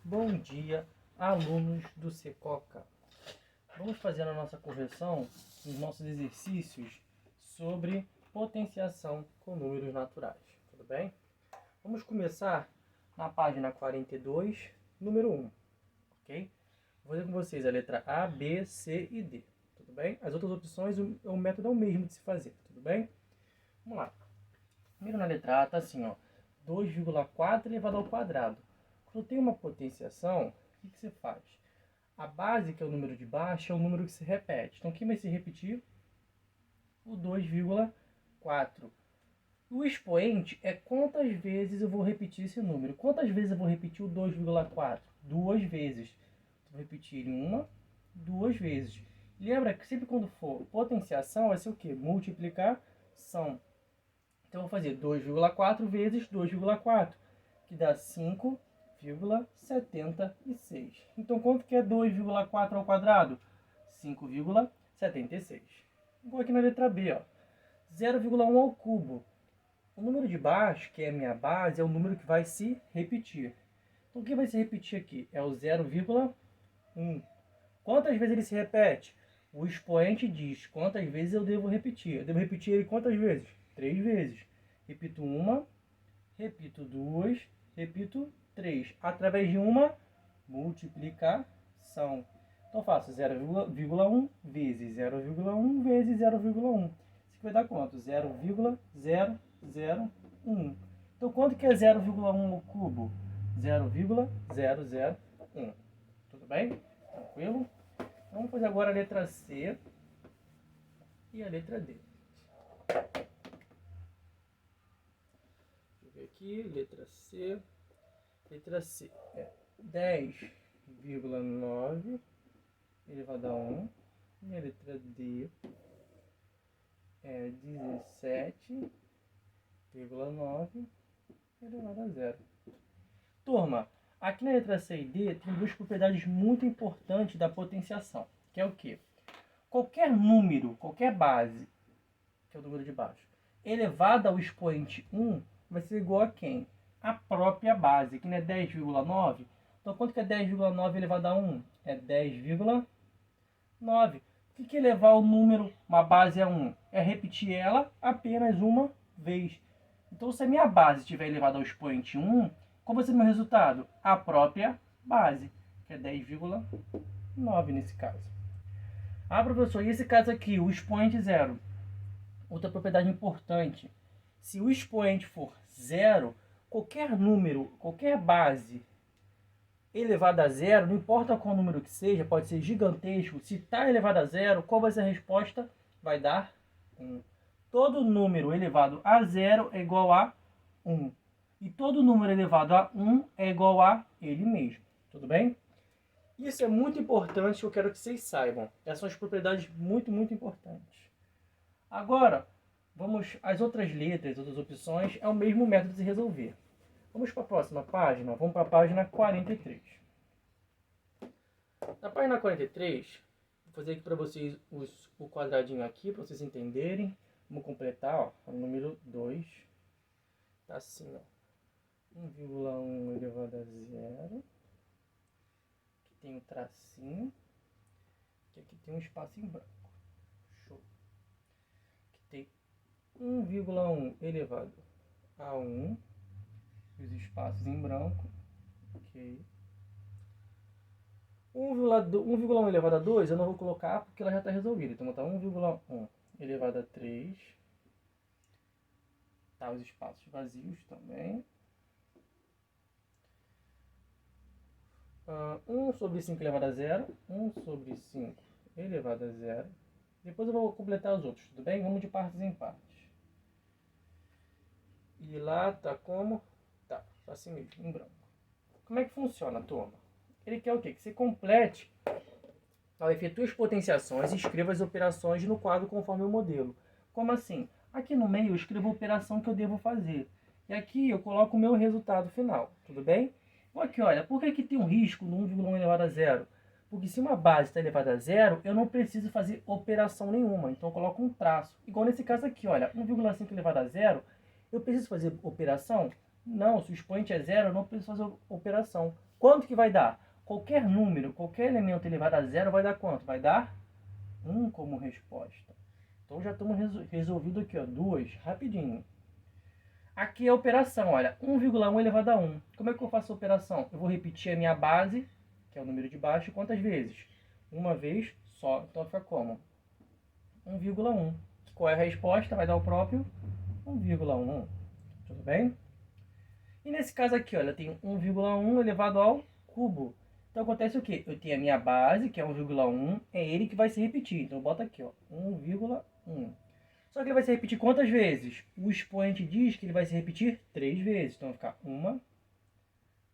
Bom dia, alunos do Secoca. Vamos fazer a nossa correção dos nossos exercícios sobre potenciação com números naturais, tudo bem? Vamos começar na página 42, número 1, ok? Vou fazer com vocês a letra A, B, C e D, tudo bem? As outras opções, o método é o mesmo de se fazer, tudo bem? Vamos lá. Primeiro na letra A está assim, ó, 2,4 elevado ao quadrado. Quando tem uma potenciação, o que você faz? A base, que é o número de baixo, é o número que se repete. Então, quem vai se repetir? O 2,4. O expoente é quantas vezes eu vou repetir esse número. Quantas vezes eu vou repetir o 2,4? Duas vezes. Vou repetir ele uma, duas vezes. Lembra que sempre quando for potenciação, vai ser o quê? Multiplicação. Então, eu vou fazer 2,4 vezes 2,4, que dá 5,76. Então, quanto que é 2,4 ao quadrado? 5,76. Vou aqui na letra B, ó. 0,1 ao cubo. O número de baixo, que é a minha base, é o número que vai se repetir. Então, o que vai se repetir aqui? É o 0,1. Quantas vezes ele se repete? O expoente diz quantas vezes eu devo repetir. Eu devo repetir ele quantas vezes? 3 vezes. Repito uma, repito duas, repito 3. Através de uma multiplicação. Então, faço 0,1 vezes 0,1 vezes 0,1. Isso aqui vai dar quanto? 0,001. Então, quanto que é 0,1 ao cubo? 0,001. Tudo bem? Tranquilo? Vamos fazer agora a letra C e a letra D. Deixa eu ver aqui, letra C. Letra C é 10,9 elevado a 1. E a letra D é 17,9 elevado a 0. Turma, aqui na letra C e D tem duas propriedades muito importantes da potenciação, que é o quê? Qualquer número, qualquer base, que é o número de baixo, elevado ao expoente 1, vai ser igual a quem? A própria base, que não é 10,9. Então, quanto que é 10,9 elevado a 1? É 10,9. O que é elevar o número, uma base a 1? É repetir ela apenas uma vez. Então, se a minha base estiver elevada ao expoente 1, qual vai ser o meu resultado? A própria base, que é 10,9 nesse caso. Ah, professor, e esse caso aqui, o expoente 0? Outra propriedade importante. Se o expoente for 0, qualquer número, qualquer base elevada a 0, não importa qual número que seja, pode ser gigantesco, se está elevado a 0, qual vai ser a resposta? Vai dar 1. Todo número elevado a 0 é igual a 1. E todo número elevado a 1 é igual a ele mesmo. Tudo bem? Isso é muito importante, eu quero que vocês saibam. Essas são as propriedades muito importantes. Agora, vamos às outras letras, outras opções, é o mesmo método de resolver. Vamos para a próxima página, vamos para a página 43. Na página 43, vou fazer aqui para vocês o quadradinho aqui, para vocês entenderem. Vamos completar, ó, o número 2. Tá assim, ó. 1,1 elevado a 0. Aqui tem um tracinho. Aqui tem um espaço em branco. Show. Aqui tem 1,1 elevado a 1. Os espaços em branco. Ok. 1,1 elevado a 2 eu não vou colocar porque ela já está resolvida. Então, vou botar 1,1 elevado a 3. Tá, os espaços vazios também. 1 sobre 5 elevado a 0. 1 sobre 5 elevado a 0. Depois eu vou completar os outros, tudo bem? Vamos de partes em partes. E lá tá como? Tá assim mesmo, em branco. Como é que funciona, turma? Ele quer o quê? Que você complete, efetue as potenciações e escreva as operações no quadro conforme o modelo. Como assim? Aqui no meio eu escrevo a operação que eu devo fazer. E aqui eu coloco o meu resultado final, tudo bem? Então aqui, olha, por que tem um risco no 1,1 elevado a 0? Porque se uma base está elevada a 0, eu não preciso fazer operação nenhuma. Então eu coloco um traço. Igual nesse caso aqui, olha, 1,5 elevado a 0, eu preciso fazer operação? Não, se o expoente é 0, eu não preciso fazer operação. Quanto que vai dar? Qualquer número, qualquer elemento elevado a zero vai dar quanto? Vai dar 1 como resposta. Então já estamos resolvido aqui, ó, 2, rapidinho. Aqui é a operação, olha, 1,1 elevado a 1. Como é que eu faço a operação? Eu vou repetir a minha base, que é o número de baixo, quantas vezes? Uma vez só, então fica como? 1,1. Qual é a resposta? Vai dar o próprio 1,1. Tudo bem? E nesse caso aqui, olha, eu tenho 1,1 elevado ao cubo. Então acontece o quê? Eu tenho a minha base, que é 1,1, é ele que vai se repetir. Então eu boto aqui, ó, 1,1. Só que ele vai se repetir quantas vezes? O expoente diz que ele vai se repetir 3 vezes. Então vai ficar 1,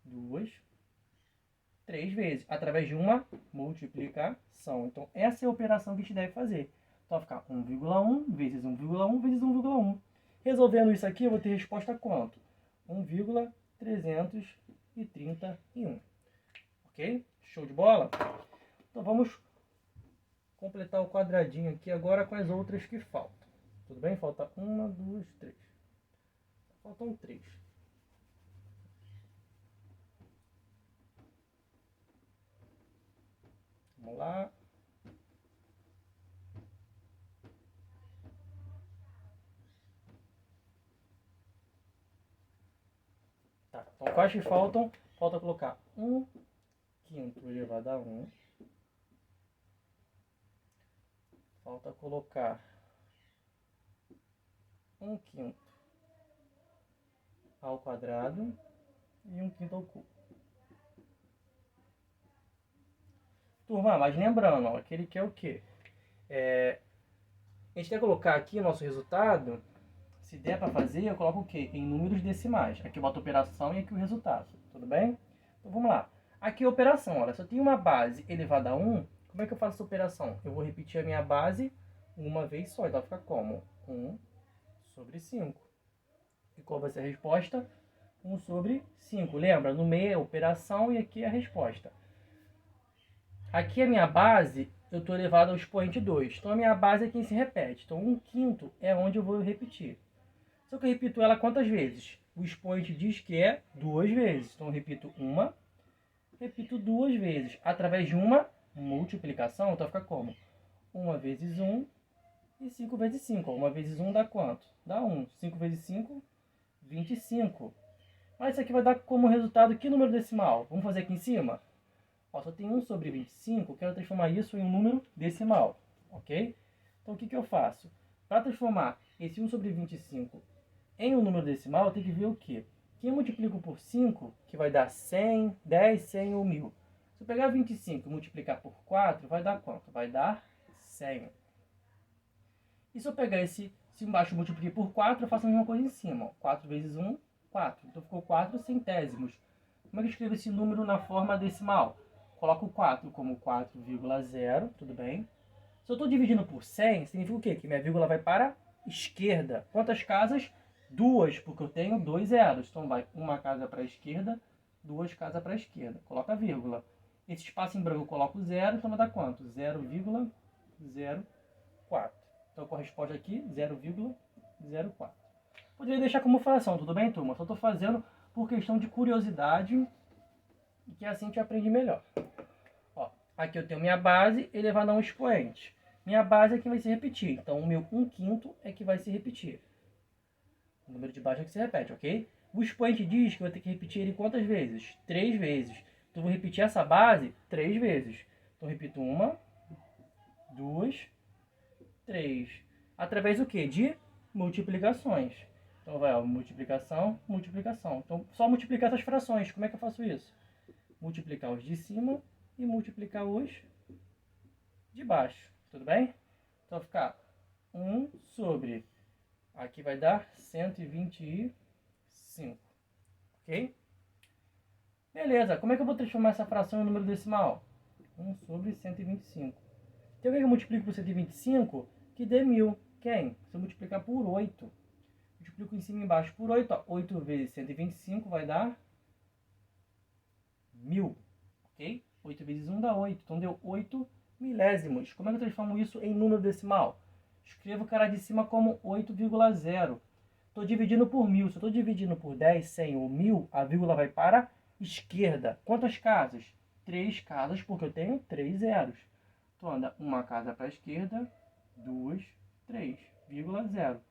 2, 3 vezes, através de uma multiplicação. Então essa é a operação que a gente deve fazer. Então vai ficar 1,1 vezes 1,1 vezes 1,1. Resolvendo isso aqui, eu vou ter resposta quanto? 1,331. Ok? Show de bola? Então vamos completar o quadradinho aqui agora com as outras que faltam. Tudo bem? Falta 1, 2, 3. Faltam 3. Vamos lá. Tá, então quais que faltam? Falta colocar 1 quinto elevado a 1. Falta colocar 1 quinto ao quadrado e 1 quinto ao cubo. Turma, mas lembrando, ó, que ele quer o quê? A gente quer colocar aqui o nosso resultado, se der para fazer, eu coloco o quê? Em números decimais. Aqui eu boto a operação e aqui o resultado. Tudo bem? Então vamos lá. Aqui a operação, olha, se eu tenho uma base elevada a 1, como é que eu faço essa operação? Eu vou repetir a minha base uma vez só, então vai ficar como? 1 sobre 5. E qual vai ser a resposta? 1 sobre 5. Lembra? No meio é a operação e aqui é a resposta. Aqui a minha base, eu estou elevado ao expoente 2. Então a minha base é quem se repete. Então 1 quinto é onde eu vou repetir. Só que eu repito ela quantas vezes? O expoente diz que é 2 vezes. Então eu repito uma, repito 2 vezes. Através de uma multiplicação, então fica como? 1 vezes 1 e 5 vezes 5. 1 vezes 1 dá quanto? Dá 1. 5 vezes 5, 25. Mas isso aqui vai dar como resultado que número decimal? Vamos fazer aqui em cima? Ó, só tem 1 sobre 25, quero transformar isso em um número decimal, ok? Então o que eu faço? Para transformar esse 1 sobre 25 em um número decimal, eu tenho que ver o quê? Que eu multiplico por 5, que vai dar 100, 10, 100 ou 1000. Se eu pegar 25 e multiplicar por 4, vai dar quanto? Vai dar 100. E se eu pegar esse embaixo e multipliquei por 4, eu faço a mesma coisa em cima. 4 vezes 1, 4. Então ficou 4 centésimos. Como é que eu escrevo esse número na forma decimal? Coloco o 4 como 4,0, tudo bem? Se eu estou dividindo por 100, significa o quê? Que minha vírgula vai para a esquerda. Quantas casas? 2, porque eu tenho 2 zeros. Então vai uma casa para a esquerda, 2 casas para a esquerda. Coloca a vírgula. Esse espaço em branco eu coloco 0, então vai dar quanto? 0,04. Então corresponde aqui 0,04. Poderia deixar como fração, tudo bem, turma? Só estou fazendo por questão de curiosidade e que assim a gente aprende melhor. Ó, aqui eu tenho minha base elevada a um expoente. Minha base é que vai se repetir. Então o meu 1 quinto é que vai se repetir. O número de baixo é que se repete, ok? O expoente diz que eu vou ter que repetir ele quantas vezes? 3 vezes. Então eu vou repetir essa base 3 vezes. Então eu repito 1, 2, 3. Através do quê? De multiplicações. Então vai, ó, multiplicação, multiplicação. Então só multiplicar essas frações. Como é que eu faço isso? Multiplicar os de cima e multiplicar os de baixo. Tudo bem? Então vai ficar 1 sobre... Aqui vai dar 125. Ok? Beleza. Como é que eu vou transformar essa fração em número decimal? 1 sobre 125. Tem alguém que eu multiplico por 125 que dê 1000. Quem? Se eu multiplicar por 8. Multiplico em cima e embaixo por 8. Ó. 8 vezes 125 vai dar 1000. Ok? 8 vezes 1 dá 8. Então deu 8 milésimos. Como é que eu transformo isso em número decimal? Escrevo o cara de cima como 8,0. Estou dividindo por 1000. Se eu estou dividindo por 10, 100 ou 1000, a vírgula vai para a Esquerda, quantas casas? 3 casas, porque eu tenho 3 zeros. Então anda uma casa para a esquerda, 2, 3, 0.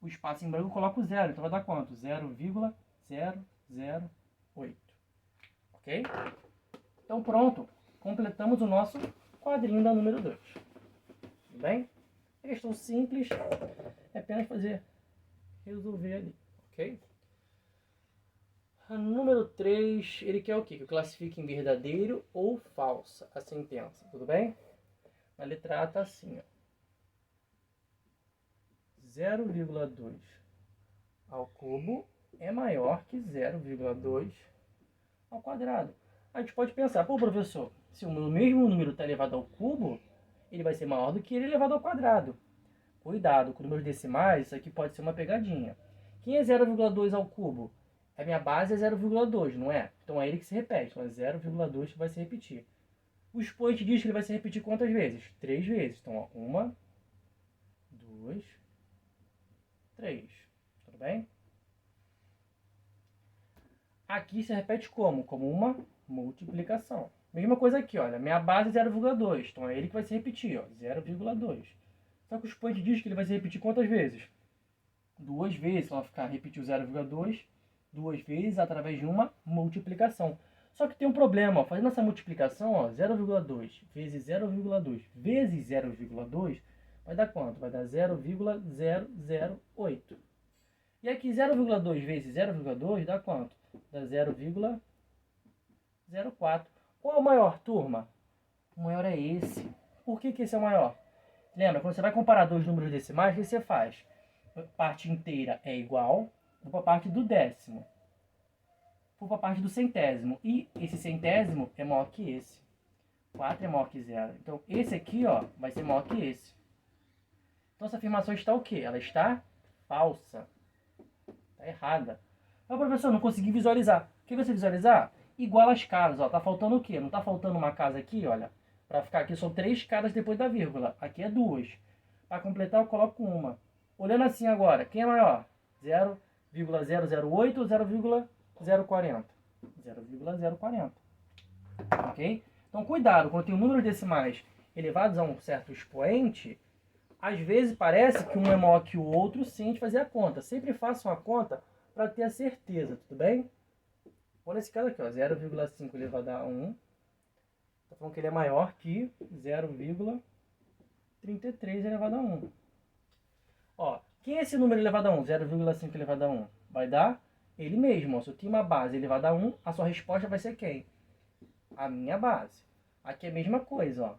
O espaço em branco eu coloco 0, então vai dar quanto? 0,008. Ok? Então pronto, completamos o nosso quadrinho da número 2. Tudo bem? É questão simples, é apenas resolver ali, ok? A número 3, ele quer o quê? Que eu classifique em verdadeiro ou falsa a sentença, tudo bem? Na letra A está assim, ó. 0,2 ao cubo é maior que 0,2 ao quadrado. A gente pode pensar, pô, professor, se o mesmo número está elevado ao cubo, ele vai ser maior do que ele elevado ao quadrado. Cuidado, com números decimais, isso aqui pode ser uma pegadinha. Quem é 0,2 ao cubo? A minha base é 0,2, não é? Então é ele que se repete, então é 0,2 que vai se repetir. O expoente diz que ele vai se repetir quantas vezes? 3 vezes. Então, ó, 1, 2, 3. Tudo bem? Aqui se repete como? Como uma multiplicação. Mesma coisa aqui, olha. Minha base é 0,2. Então é ele que vai se repetir, ó. 0,2. Só que o expoente diz que ele vai se repetir quantas vezes? 2 vezes. Então vai ficar repetir o 0,2 2 vezes através de uma multiplicação. Só que tem um problema, ó. Fazendo essa multiplicação, ó, 0,2 vezes 0,2 vezes 0,2 vai dar quanto? Vai dar 0,008. E aqui 0,2 vezes 0,2 dá quanto? Dá 0,04. Qual é o maior, turma? O maior é esse. Por que esse é o maior? Lembra, quando você vai comparar dois números decimais, o que você faz? A parte inteira é igual, vou para a parte do décimo. Vou para a parte do centésimo. E esse centésimo é maior que esse. 4 é maior que 0. Então, esse aqui, ó, vai ser maior que esse. Então, essa afirmação está o quê? Ela está falsa. Está errada. Mas, professor, não consegui visualizar. O que você visualizar? Igual as casas, ó. Tá faltando o quê? Não tá faltando uma casa aqui, olha. Para ficar aqui, são 3 casas depois da vírgula. Aqui é 2. Para completar, eu coloco uma. Olhando assim agora, quem é maior? 0,008 ou 0,040? 0,040. Ok? Então, cuidado, quando tem números decimais elevados a um certo expoente, às vezes parece que um é maior que o outro sem a gente fazer a conta. Sempre façam a conta para ter a certeza, tudo bem? Olha esse caso aqui, ó, 0,5 elevado a 1. Está falando que ele é maior que 0,33 elevado a 1. Ó, quem é esse número elevado a 1? 0,5 elevado a 1. Vai dar ele mesmo. Ó. Se eu tenho uma base elevada a 1, a sua resposta vai ser quem? A minha base. Aqui é a mesma coisa, ó.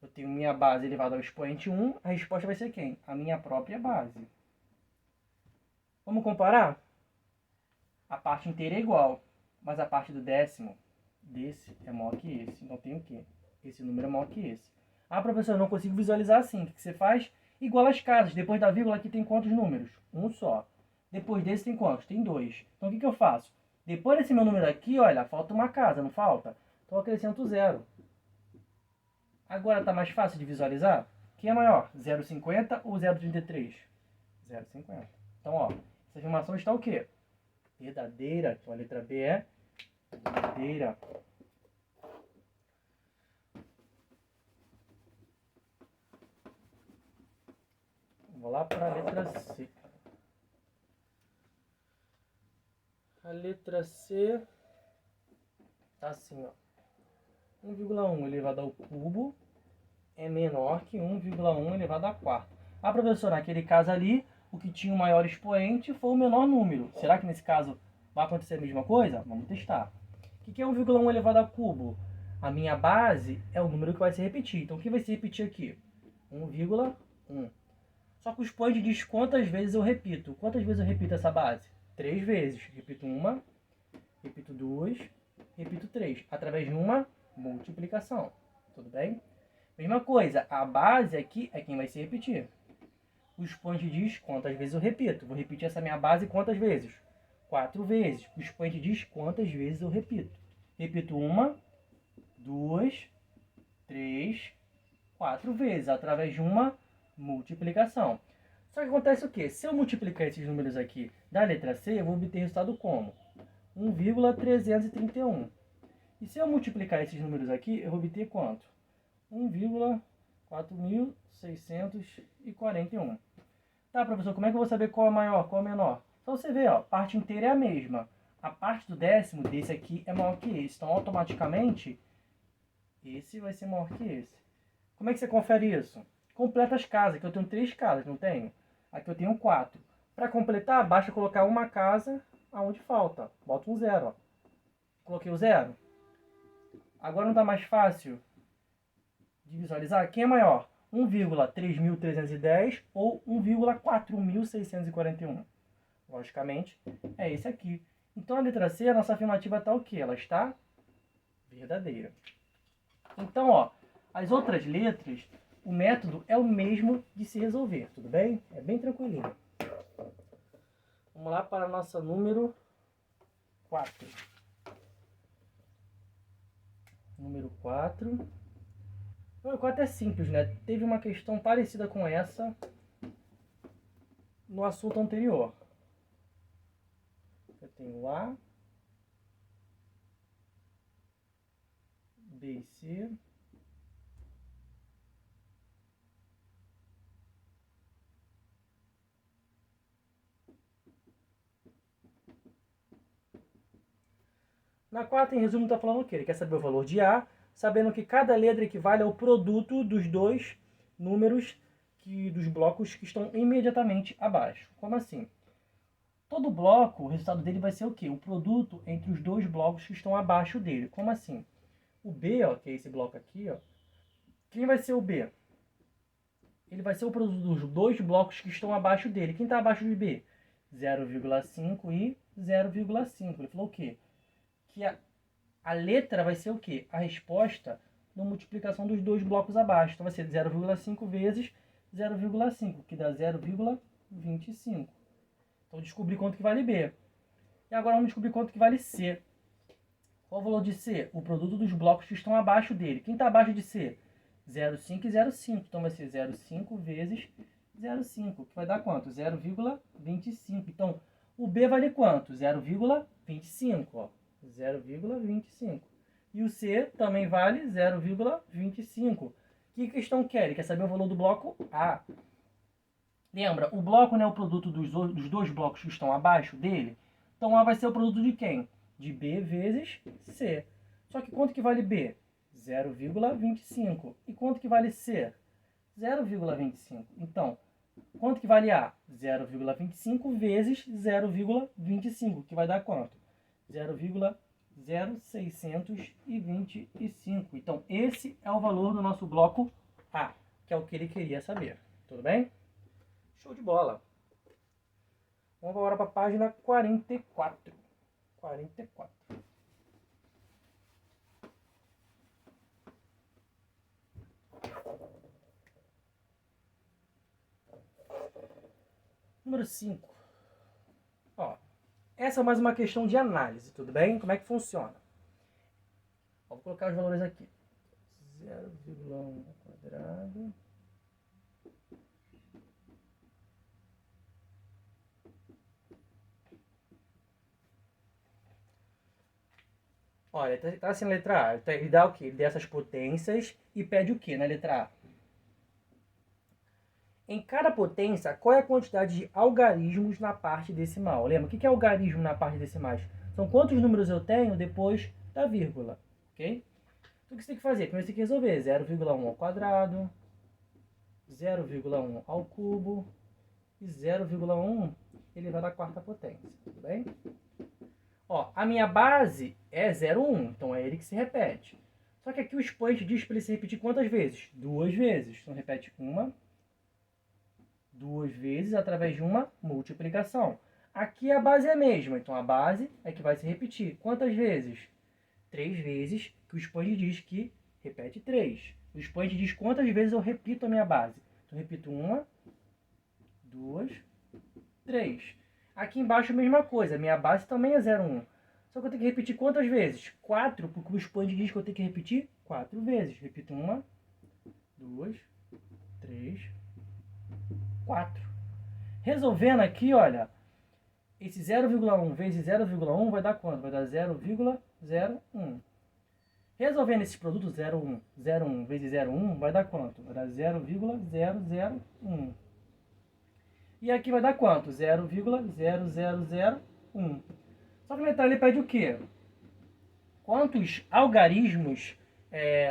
Eu tenho minha base elevada ao expoente 1, a resposta vai ser quem? A minha própria base. Vamos comparar? A parte inteira é igual, mas a parte do décimo desse é maior que esse. Então tem o quê? Esse número é maior que esse. Ah, professor, eu não consigo visualizar assim. O que você faz? Igual as casas. Depois da vírgula aqui tem quantos números? Um só. Depois desse tem quantos? Tem 2. Então o que eu faço? Depois desse meu número aqui, olha, falta uma casa, não falta? Então eu acrescento 0. Agora está mais fácil de visualizar? Quem é maior? 0,50 ou 0,33? 0,50. Então, ó, essa afirmação está o quê? Verdadeira. Então a letra B é verdadeira. Vou lá para a letra C. A letra C tá assim, ó. 1,1 elevado ao cubo é menor que 1,1 elevado a quarto. Ah, professor, naquele caso ali, o que tinha o maior expoente foi o menor número. Será que nesse caso vai acontecer a mesma coisa? Vamos testar. O que é 1,1 elevado ao cubo? A minha base é o número que vai se repetir. Então, o que vai se repetir aqui? 1,1. Só que o expoente diz quantas vezes eu repito. Quantas vezes eu repito essa base? 3 vezes. Repito uma, repito 2, repito 3. Através de uma multiplicação. Tudo bem? Mesma coisa, a base aqui é quem vai se repetir. O expoente diz quantas vezes eu repito. Vou repetir essa minha base quantas vezes? 4 vezes. O expoente diz quantas vezes eu repito. Repito uma, 2, 3, 4 vezes. Através de uma multiplicação. Só que acontece o quê? Se eu multiplicar esses números aqui da letra C, eu vou obter resultado como? 1,331. E se eu multiplicar esses números aqui, eu vou obter quanto? 1,4641. Tá, professor, como é que eu vou saber qual é maior, qual é menor? Então você vê, ó, a parte inteira é a mesma. A parte do décimo desse aqui é maior que esse. Então, automaticamente, esse vai ser maior que esse. Como é que você confere isso? Completa as casas. Aqui eu tenho 3 casas, não tenho? Aqui eu tenho 4. Para completar, basta colocar uma casa aonde falta. Bota um 0. Ó. Coloquei o 0. Agora não está mais fácil de visualizar? Quem é maior? 1,3.310 ou 1,4.641? Logicamente, é esse aqui. Então, a letra C, a nossa afirmativa está o quê? Ela está verdadeira. Então, ó, as outras letras, o método é o mesmo de se resolver, tudo bem? É bem tranquilinho. Vamos lá para a nossa número 4. Número 4. Número 4 é simples, né? Teve uma questão parecida com essa no assunto anterior. Eu tenho A, B e C. Na 4, em resumo, está falando o quê? Ele quer saber o valor de A, sabendo que cada letra equivale ao produto dos dois números dos blocos que estão imediatamente abaixo. Como assim? Todo bloco, o resultado dele vai ser o quê? O produto entre os dois blocos que estão abaixo dele. Como assim? O B, ó, que é esse bloco aqui, ó. Quem vai ser o B? Ele vai ser o produto dos dois blocos que estão abaixo dele. Quem está abaixo de B? 0,5 e 0,5. Ele falou o quê? Que a letra vai ser o quê? A resposta na multiplicação dos dois blocos abaixo. Então vai ser 0,5 vezes 0,5, que dá 0,25. Então descobri quanto que vale B. E agora vamos descobrir quanto que vale C. Qual o valor de C? O produto dos blocos que estão abaixo dele. Quem está abaixo de C? 0,5 e 0,5. Então vai ser 0,5 vezes 0,5, que vai dar quanto? 0,25. Então, o B vale quanto? 0,25. 0,25. E o C também vale 0,25. Que questão quer? Ele quer saber o valor do bloco A. Lembra, o bloco não é o produto dos dois blocos que estão abaixo dele? Então A vai ser o produto de quem? De B vezes C. Só que quanto que vale B? 0,25. E quanto que vale C? 0,25. Então, quanto que vale A? 0,25 vezes 0,25, que vai dar quanto? 0,0625. Então, esse é o valor do nosso bloco A, que é o que ele queria saber. Tudo bem? Show de bola. Vamos agora para a página 44. 44. Número 5. Ó, essa é mais uma questão de análise, tudo bem? Como é que funciona? Vou colocar os valores aqui. 0,1 quadrado. Olha, tá assim na letra A. Ele dá o quê? Ele dá essas potências e pede o quê na letra A? Em cada potência, qual é a quantidade de algarismos na parte decimal? Lembra, o que é algarismo na parte decimais? São quantos números eu tenho depois da vírgula, ok? Então, o que você tem que fazer? Primeiro você tem que resolver 0,1 ao quadrado, 0,1 ao cubo e 0,1 elevado à quarta potência, tudo bem? Ó, a minha base é 0,1, então é ele que se repete. Só que aqui o expoente diz para ele se repetir quantas vezes? 2 vezes. Então repete uma, 2 vezes através de uma multiplicação. Aqui a base é a mesma, então a base é que vai se repetir. Quantas vezes? 3 vezes, que o expoente diz que repete 3. O expoente diz quantas vezes eu repito a minha base. Então eu repito uma, 2, 3. Aqui embaixo a mesma coisa, minha base também é 0,1. Só que eu tenho que repetir quantas vezes? 4, porque o expoente diz que eu tenho que repetir 4 vezes. Repito uma, 2, 3, 4. Resolvendo aqui, olha, Esse 0,1 vezes 0,1 vai dar quanto? Vai dar 0,01. Resolvendo esse produto 0,1 vezes 0,1 vai dar quanto? Vai dar 0,001. E aqui vai dar quanto? 0,0001. Só que na letra ele pede o quê? Quantos algarismos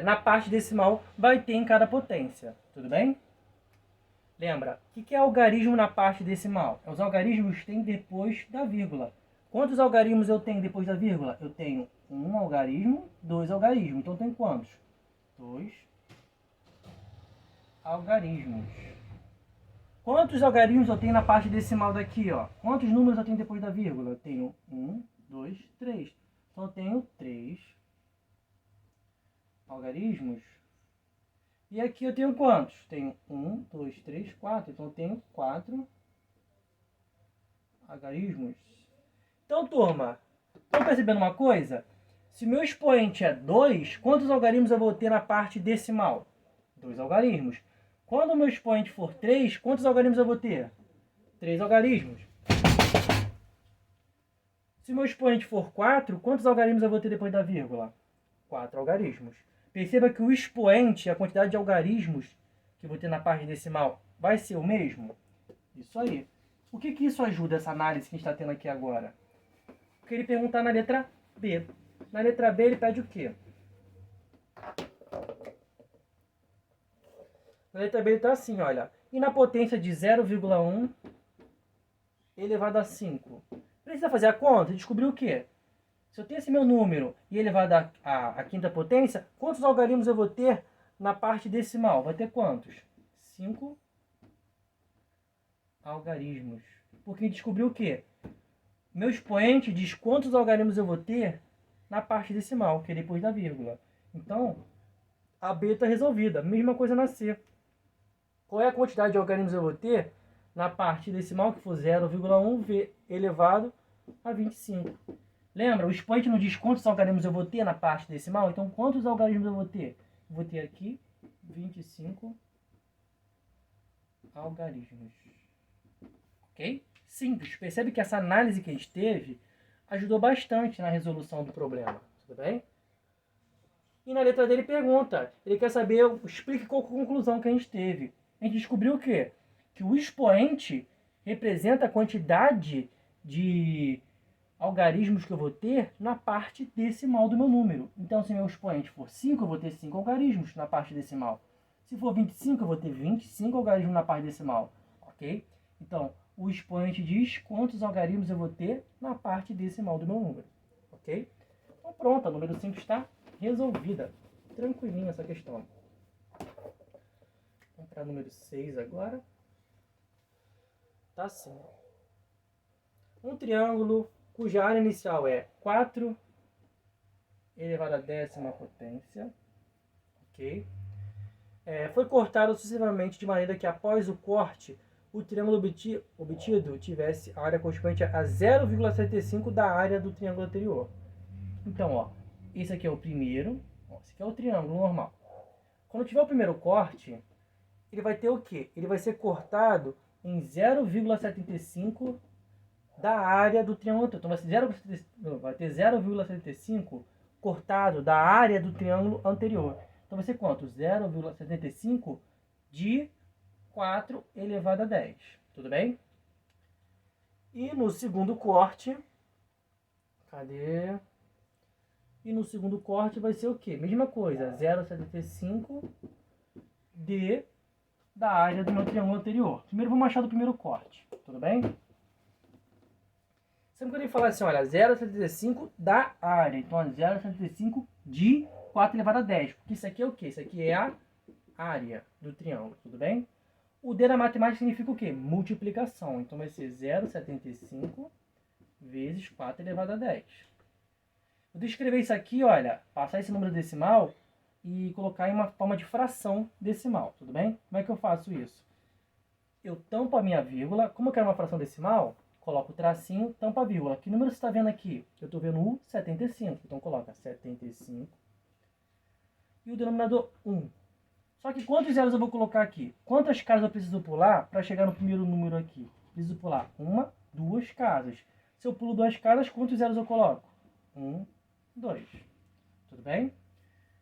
na parte decimal vai ter em cada potência. Tudo bem? Lembra, o que é algarismo na parte decimal? Os algarismos tem depois da vírgula. Quantos algarismos eu tenho depois da vírgula? Eu tenho um algarismo, dois algarismos. Então tem quantos? 2 algarismos. Quantos algarismos eu tenho na parte decimal daqui, ó? Quantos números eu tenho depois da vírgula? Eu tenho 1, 2, 3. Então eu tenho 3 algarismos. E aqui eu tenho quantos? Tenho 1, 2, 3, 4. Então eu tenho 4 algarismos. Então, turma, estão percebendo uma coisa? Se meu expoente é 2, quantos algarismos eu vou ter na parte decimal? 2 algarismos. Quando o meu expoente for 3, quantos algarismos eu vou ter? 3 algarismos. Se o meu expoente for 4, quantos algarismos eu vou ter depois da vírgula? 4 algarismos. Perceba que o expoente, a quantidade de algarismos que eu vou ter na parte decimal, vai ser o mesmo? Isso aí. O que isso ajuda, essa análise que a gente está tendo aqui agora? Porque ele perguntar na letra B. Na letra B ele pede o quê? Na letra B ele está assim, olha. E na potência de 0,1 elevado a 5. Precisa fazer a conta e descobrir o quê? Se eu tenho esse meu número e elevado à quinta potência, quantos algarismos eu vou ter na parte decimal? Vai ter quantos? 5 algarismos. Porque descobriu o quê? Meu expoente diz quantos algarismos eu vou ter na parte decimal, que é depois da vírgula. Então, a B está resolvida. Mesma coisa na C. Qual é a quantidade de algarismos eu vou ter na parte decimal, que for 0,1 elevado a 25? Lembra, o expoente não diz quantos algarismos eu vou ter na parte decimal? Então, quantos algarismos eu vou ter? Eu vou ter aqui 25 algarismos. Ok? Simples. Percebe que essa análise que a gente teve ajudou bastante na resolução do problema. Tudo bem? E na letra dele pergunta. Ele quer saber, explique qual a conclusão que a gente teve. A gente descobriu o quê? Que o expoente representa a quantidade de algarismos que eu vou ter na parte decimal do meu número. Então, se meu expoente for 5, eu vou ter 5 algarismos na parte decimal. Se for 25, eu vou ter 25 algarismos na parte decimal. Ok? Então, o expoente diz quantos algarismos eu vou ter na parte decimal do meu número. Ok? Então, pronto, a número 5 está resolvida. Tranquilinho essa questão. Vamos para o número 6 agora. Tá assim. Um triângulo cuja área inicial é 4 elevado à 10ª potência. Ok? Foi cortado sucessivamente de maneira que após o corte, o triângulo obtido tivesse a área correspondente a 0,75 da área do triângulo anterior. Então, ó, esse aqui é o primeiro, ó, esse aqui é o triângulo normal. Quando tiver o primeiro corte, ele vai ter o quê? Ele vai ser cortado em 0,75 da área do triângulo anterior. Então vai ter 0,75 cortado da área do triângulo anterior. Então vai ser quanto? 0,75 de 4 elevado a 10. Tudo bem? E no segundo corte, cadê? E no segundo corte vai ser o quê? Mesma coisa, 0,75 da área do meu triângulo anterior. Primeiro vamos achar do primeiro corte. Tudo bem? Sempre que ele falar assim, olha, 0,75 da área. Então, 0,75 de 4 elevado a 10. Porque isso aqui é o quê? Isso aqui é a área do triângulo. Tudo bem? O D na matemática significa o quê? Multiplicação. Então, vai ser 0,75 vezes 4 elevado a 10. Vou escrever isso aqui, olha, passar esse número decimal e colocar em uma forma de fração decimal. Tudo bem? Como é que eu faço isso? Eu tampo a minha vírgula. Como eu quero uma fração decimal, coloco o tracinho, tampa a vírgula. Que número você está vendo aqui? Eu estou vendo o 75. Então, coloca 75. E o denominador 1. Só que quantos zeros eu vou colocar aqui? Quantas casas eu preciso pular para chegar no primeiro número aqui? Preciso pular 1, 2 casas. Se eu pulo 2 casas, quantos zeros eu coloco? 1, 2. Tudo bem?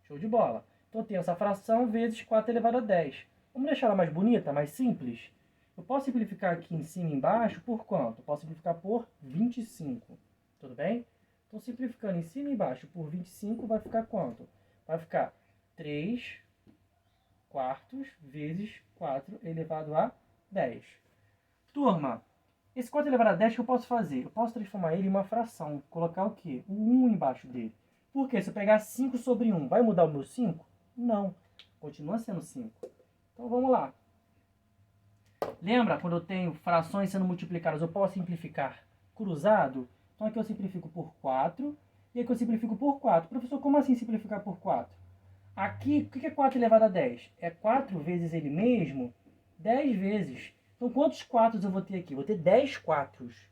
Show de bola. Então eu tenho essa fração vezes 4 elevado a 10. Vamos deixar ela mais bonita, mais simples? Eu posso simplificar aqui em cima e embaixo por quanto? Eu posso simplificar por 25. Tudo bem? Então, simplificando em cima e embaixo por 25, vai ficar quanto? Vai ficar 3 quartos vezes 4 elevado a 10. Turma, esse 4 elevado a 10 que eu posso fazer? Eu posso transformar ele em uma fração. Colocar o quê? O 1 embaixo dele. Por quê? Se eu pegar 5 sobre 1, vai mudar o meu 5? Não. Continua sendo 5. Então, vamos lá. Lembra quando eu tenho frações sendo multiplicadas, eu posso simplificar cruzado? Então aqui eu simplifico por 4 e aqui eu simplifico por 4. Professor, como assim simplificar por 4? Aqui, o que é 4 elevado a 10? É 4 vezes ele mesmo? 10 vezes. Então quantos 4 eu vou ter aqui? Vou ter 10 4. Se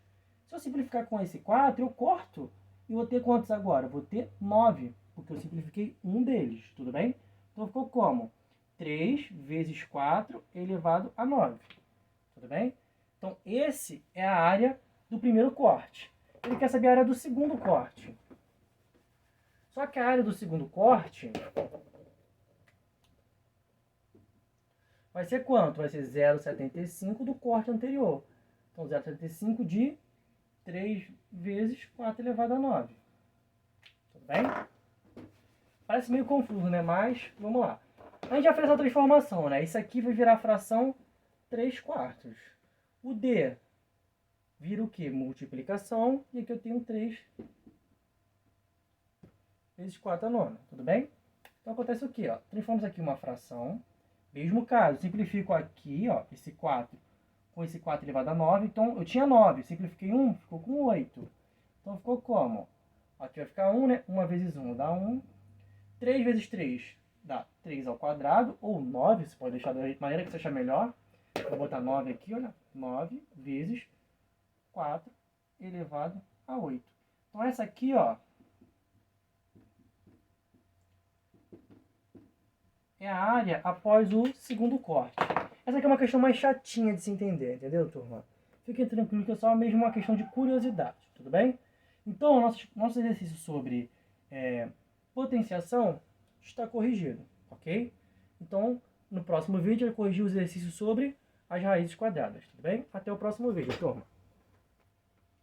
eu simplificar com esse 4, eu corto. E vou ter quantos agora? Vou ter 9, porque eu simplifiquei um deles, tudo bem? Então ficou como? 3 vezes 4 elevado a 9. Tudo bem? Então, esse é a área do primeiro corte. Ele quer saber a área do segundo corte. Só que a área do segundo corte vai ser quanto? Vai ser 0,75 do corte anterior. Então, 0,75 de 3 vezes 4 elevado a 9. Tudo bem? Parece meio confuso, né? Mas, vamos lá. A gente já fez a transformação, né? Isso aqui vai virar a fração 3 quartos. O D vira o quê? Multiplicação. E aqui eu tenho 3 vezes 4 a nona. Tudo bem? Então acontece o quê? Ó? Transformamos aqui uma fração. Mesmo caso, simplifico aqui, ó, esse 4 com esse 4 elevado a 9. Então eu tinha 9. Simplifiquei 1, ficou com 8. Então ficou como? Aqui vai ficar 1, né? 1 vezes 1 dá 1. 3 vezes 3 dá 3 ao quadrado. Ou 9, você pode deixar da maneira que você achar melhor. Vou botar 9 aqui, olha. 9 vezes 4 elevado a 8. Então, essa aqui, ó, é a área após o segundo corte. Essa aqui é uma questão mais chatinha de se entender, entendeu, turma? Fiquem tranquilos que é só mesmo uma questão de curiosidade, tudo bem? Então, nosso exercício sobre potenciação está corrigido, ok? Então, no próximo vídeo eu corrigir os exercícios sobre as raízes quadradas, tudo bem? Até o próximo vídeo, turma.